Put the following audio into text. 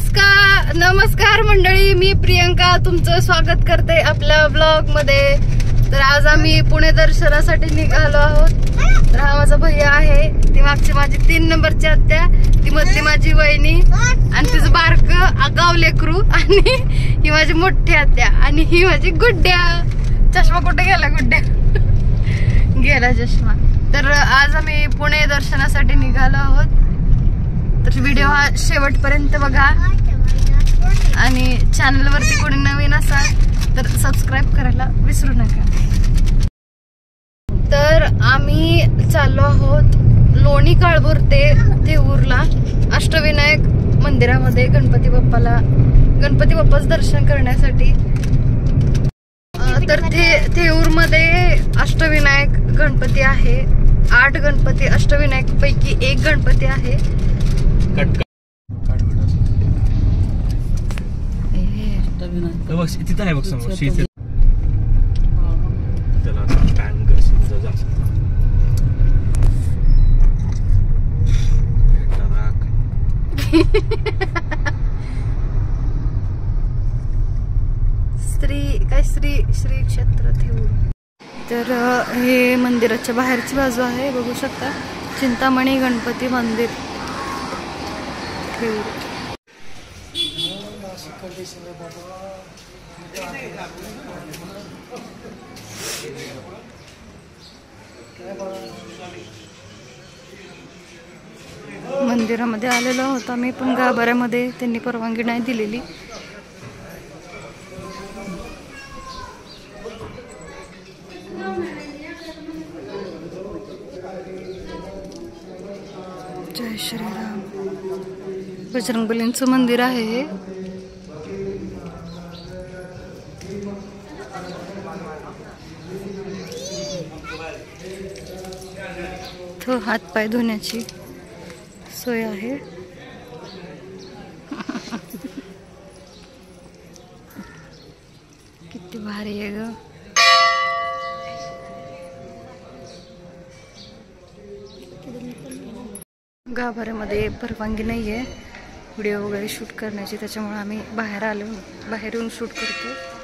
नमस्कार मंडळी, मी प्रियंका तुमचं स्वागत करते आपल्या ब्लॉग मध्ये। तर आज आम्ही पुणे दर्शनासाठी निघालो आहोत। तर हा माझा भैया आहे, ती मागची माझी 3 नंबरची आत्या, ती मधली माझी वहिनी आणि तिचं बारक आगाव लेकरू, आणि ही माझी मोठी आत्या आणि ही माझी गुड्ड्या। चष्मा कुठे गेला? गुड्ड्या गेला चष्मा। तर आज आम्ही पुणे दर्शनासाठी निघालो आहोत। तर व्हिडिओ हा शेवटपर्यंत बघा आणि चॅनल वरती कोणी नवीन असाल तर सबस्क्राइब करायला विसरू नका। तर आम्ही चाललो आहोत लोणी काळभोर ते थेऊरला अष्टविनायक मंदिरामध्ये गणपती बाप्पाचं दर्शन करण्यासाठी। तर थेऊर मध्ये अष्टविनायक गणपती आहे। 8 गणपती अष्टविनायक पैकी एक गणपती आहे। तिथं आहे बघ समोर श्री क्षेत्र थेऊर। तर हे मंदिराच्या बाहेरची बाजू आहे, बघू शकता चिंतामणी गणपती मंदिर थेऊर। मंदिरामध्ये आलेलो होतो आम्ही, पण गाभाऱ्यामध्ये त्यांनी परवानगी नाही दिलेली। जय श्रीराम। बजरंगबलींचं मंदिर आहे हे। तो हात पाय धुण्याची सोय आहे। किती भारी आहे ग। गाभाऱ्यामध्ये परवानगी नाहीये व्हिडिओ वगैरे शूट करण्याची, त्याच्यामुळे आम्ही बाहेर येऊन शूट करतो।